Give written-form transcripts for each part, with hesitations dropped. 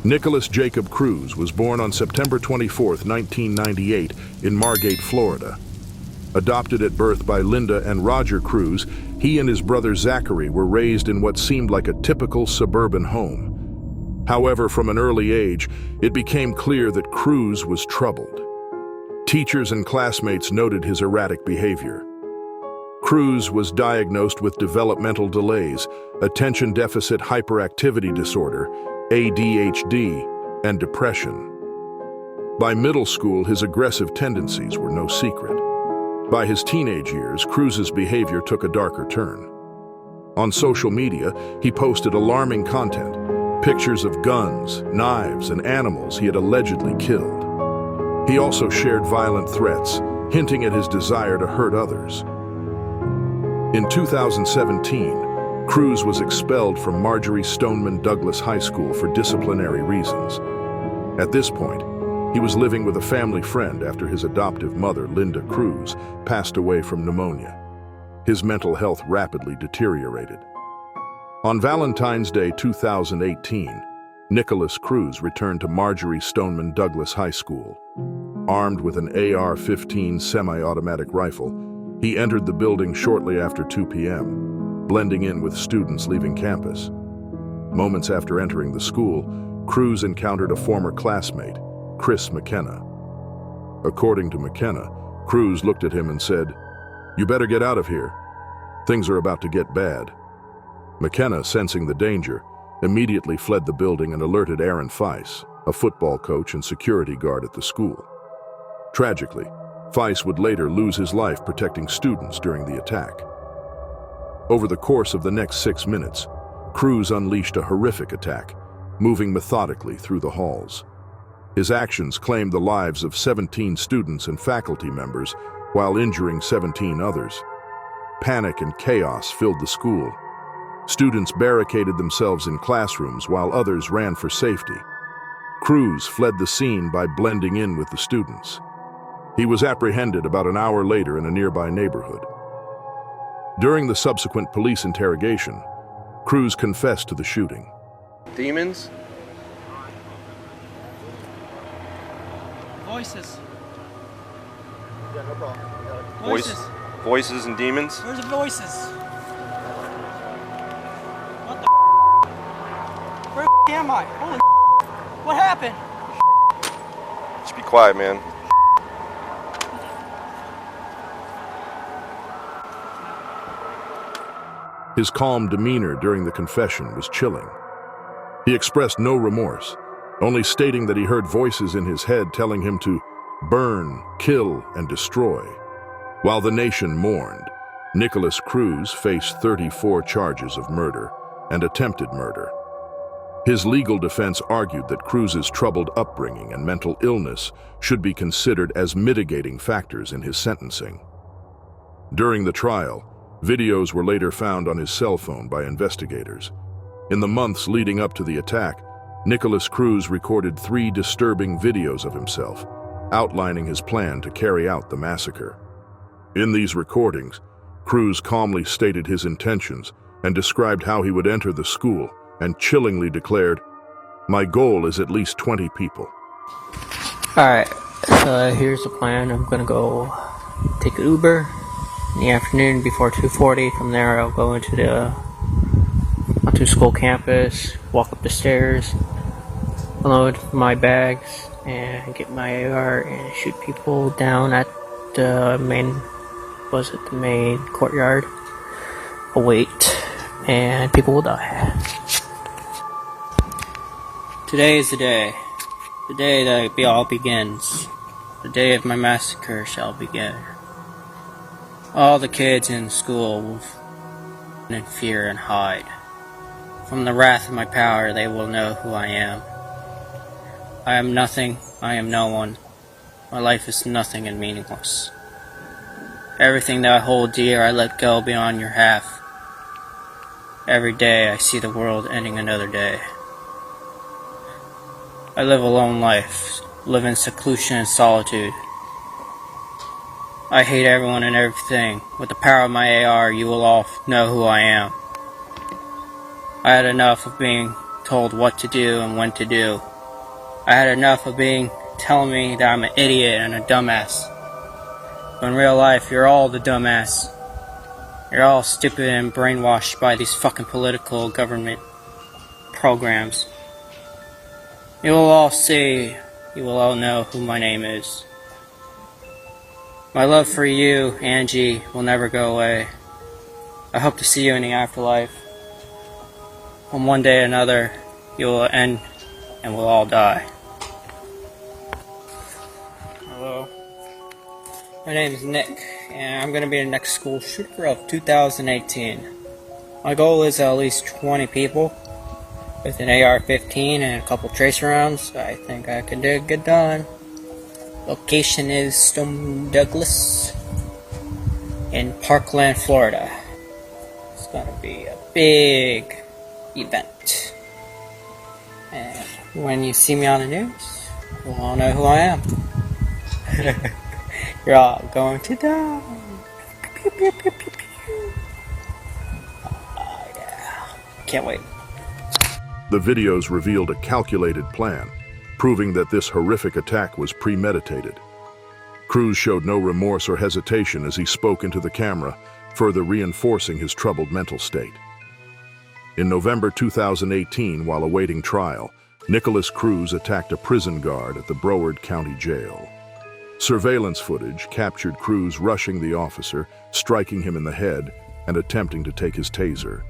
Nikolas Jacob Cruz was born on September 24, 1998, in Margate, Florida. Adopted at birth by Linda and Roger Cruz, he and his brother Zachary were raised in what seemed like a typical suburban home. However, from an early age, it became clear that Cruz was troubled. Teachers and classmates noted his erratic behavior. Cruz was diagnosed with developmental delays, attention deficit hyperactivity disorder, ADHD, and depression. By middle school, his aggressive tendencies were no secret. By his teenage years, Cruz's behavior took a darker turn. On social media, he posted alarming content, pictures of guns, knives, and animals he had allegedly killed. He also shared violent threats, hinting at his desire to hurt others. In 2017, Cruz was expelled from Marjory Stoneman Douglas High School for disciplinary reasons. At this point, he was living with a family friend after his adoptive mother, Linda Cruz, passed away from pneumonia. His mental health rapidly deteriorated. On Valentine's Day 2018, Nikolas Cruz returned to Marjory Stoneman Douglas High School. Armed with an AR-15 semi-automatic rifle, he entered the building shortly after 2 p.m., blending in with students leaving campus. Moments after entering the school, Cruz encountered a former classmate, Chris McKenna. According to McKenna, Cruz looked at him and said, "You better get out of here. Things are about to get bad." McKenna, sensing the danger, immediately fled the building and alerted Aaron Feiss, a football coach and security guard at the school. Tragically, Feiss would later lose his life protecting students during the attack. Over the course of the next 6 minutes, Cruz unleashed a horrific attack, moving methodically through the halls. His actions claimed the lives of 17 students and faculty members while injuring 17 others. Panic and chaos filled the school. Students barricaded themselves in classrooms while others ran for safety. Cruz fled the scene by blending in with the students. He was apprehended about an hour later in a nearby neighborhood. During the subsequent police interrogation, Cruz confessed to the shooting. Demons? Voices. Yeah, no problem. Voices. Voices and demons? Where's the voices? What the Where the am I? Holy what happened? Just be quiet, man. His calm demeanor during the confession was chilling. He expressed no remorse, only stating that he heard voices in his head telling him to burn, kill, and destroy. While the nation mourned, Nikolas Cruz faced 34 charges of murder and attempted murder. His legal defense argued that Cruz's troubled upbringing and mental illness should be considered as mitigating factors in his sentencing. During the trial, videos were later found on his cell phone by investigators. In the months leading up to the attack, Nikolas Cruz recorded 3 disturbing videos of himself, outlining his plan to carry out the massacre. In these recordings, Cruz calmly stated his intentions and described how he would enter the school and chillingly declared, "My goal is at least 20 people." Alright, so here's the plan. I'm gonna go take an Uber in the afternoon before 2:40. From there I'll go onto school campus, walk up the stairs, unload my bags, and get my AR and shoot people down at the main courtyard. I'll wait, and people will die. Today is the day that it all begins. The day of my massacre shall begin. All the kids in school will in fear and hide. From the wrath of my power, they will know who I am. I am nothing, I am no one. My life is nothing and meaningless. Everything that I hold dear, I let go beyond your half. Every day I see the world ending another day. I live a lone life, live in seclusion and solitude. I hate everyone and everything. With the power of my AR, you will all know who I am. I had enough of being told what to do and when to do. I had enough of telling me that I'm an idiot and a dumbass. But in real life, you're all the dumbass. You're all stupid and brainwashed by these fucking political government programs. You will all see, you will all know who my name is. My love for you, Angie, will never go away. I hope to see you in the afterlife. On one day or another, you will end and we'll all die. Hello. My name is Nick, and I'm going to be the next school shooter of 2018. My goal is at least 20 people. With an AR-15 and a couple tracer rounds, I think I can get done. Location is Stoneman Douglas in Parkland, Florida. It's gonna be a big event. And when you see me on the news, you'll all know who I am. You're all going to die. Pew, pew, pew, pew, pew. Oh, yeah. Can't wait. The videos revealed a calculated plan, proving that this horrific attack was premeditated. Cruz showed no remorse or hesitation as he spoke into the camera, further reinforcing his troubled mental state. In November 2018, while awaiting trial, Nikolas Cruz attacked a prison guard at the Broward County Jail. Surveillance footage captured Cruz rushing the officer, striking him in the head, and attempting to take his taser.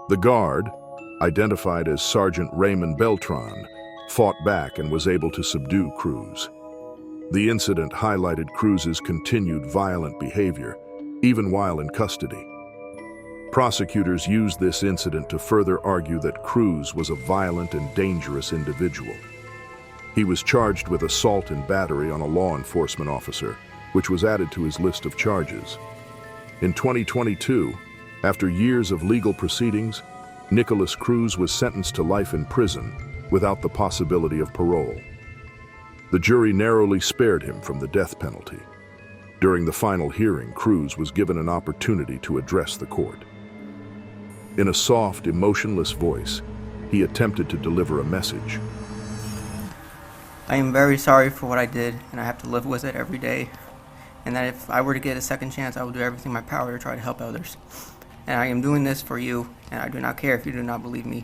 The guard, identified as Sergeant Raymond Beltran, fought back and was able to subdue Cruz. The incident highlighted Cruz's continued violent behavior, even while in custody. Prosecutors used this incident to further argue that Cruz was a violent and dangerous individual. He was charged with assault and battery on a law enforcement officer, which was added to his list of charges. In 2022, after years of legal proceedings, Nikolas Cruz was sentenced to life in prison without the possibility of parole. The jury narrowly spared him from the death penalty. During the final hearing, Cruz was given an opportunity to address the court. In a soft, emotionless voice, he attempted to deliver a message. I am very sorry for what I did, and I have to live with it every day. And that if I were to get a second chance, I will do everything in my power to try to help others. And I am doing this for you, and I do not care if you do not believe me.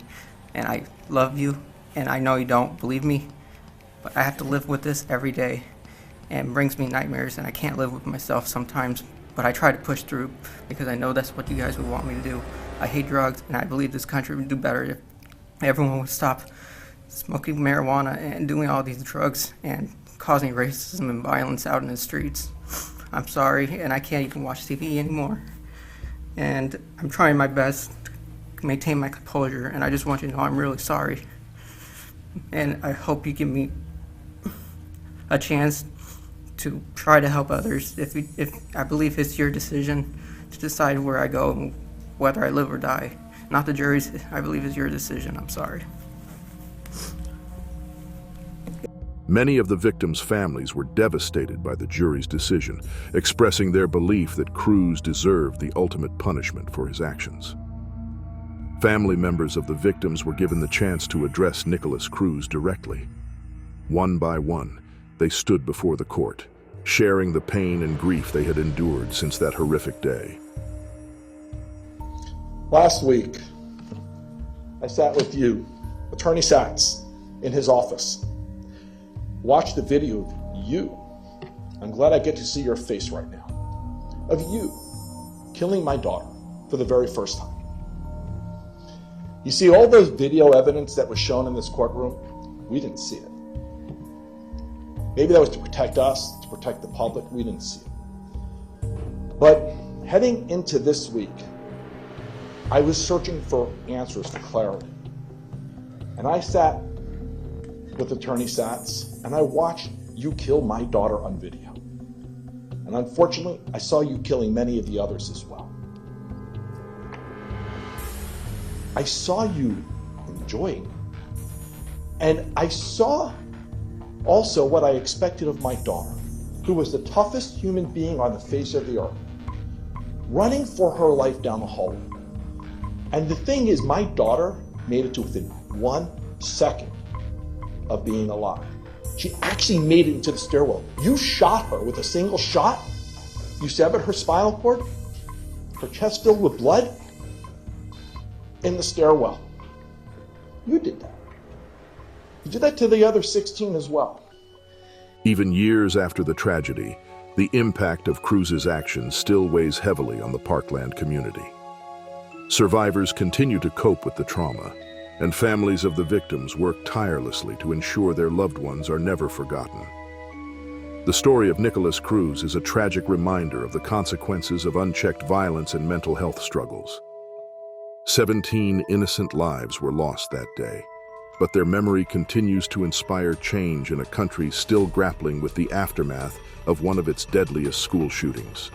And I love you, and I know you don't believe me, but I have to live with this every day. And it brings me nightmares, and I can't live with myself sometimes, but I try to push through because I know that's what you guys would want me to do. I hate drugs, and I believe this country would do better if everyone would stop smoking marijuana and doing all these drugs and causing racism and violence out in the streets. I'm sorry, and I can't even watch TV anymore. And I'm trying my best to maintain my composure, and I just want you to know I'm really sorry. And I hope you give me a chance to try to help others. If I believe it's your decision to decide where I go and whether I live or die. Not the jury's, I believe it's your decision. I'm sorry. Many of the victims' families were devastated by the jury's decision, expressing their belief that Cruz deserved the ultimate punishment for his actions. Family members of the victims were given the chance to address Nikolas Cruz directly. One by one, they stood before the court, sharing the pain and grief they had endured since that horrific day. Last week, I sat with you, Attorney Sachs, in his office. Watched the video of you. I'm glad I get to see your face right now. Of you killing my daughter for the very first time. You see, all those video evidence that was shown in this courtroom, we didn't see it. Maybe that was to protect us, to protect the public. We didn't see it. But heading into this week, I was searching for answers, for clarity. And I sat with Attorney Sachs, and I watched you kill my daughter on video. And unfortunately, I saw you killing many of the others as well. I saw you enjoying it. And I saw also what I expected of my daughter, who was the toughest human being on the face of the earth, running for her life down the hallway. And the thing is, my daughter made it to within 1 second of being alive. She actually made it into the stairwell. You shot her with a single shot. You severed her spinal cord, her chest filled with blood, in the stairwell. You did that. You did that to the other 16 as well. Even years after the tragedy, the impact of Cruz's actions still weighs heavily on the Parkland community. Survivors continue to cope with the trauma, and families of the victims work tirelessly to ensure their loved ones are never forgotten. The story of Nikolas Cruz is a tragic reminder of the consequences of unchecked violence and mental health struggles. 17 innocent lives were lost that day, but their memory continues to inspire change in a country still grappling with the aftermath of one of its deadliest school shootings.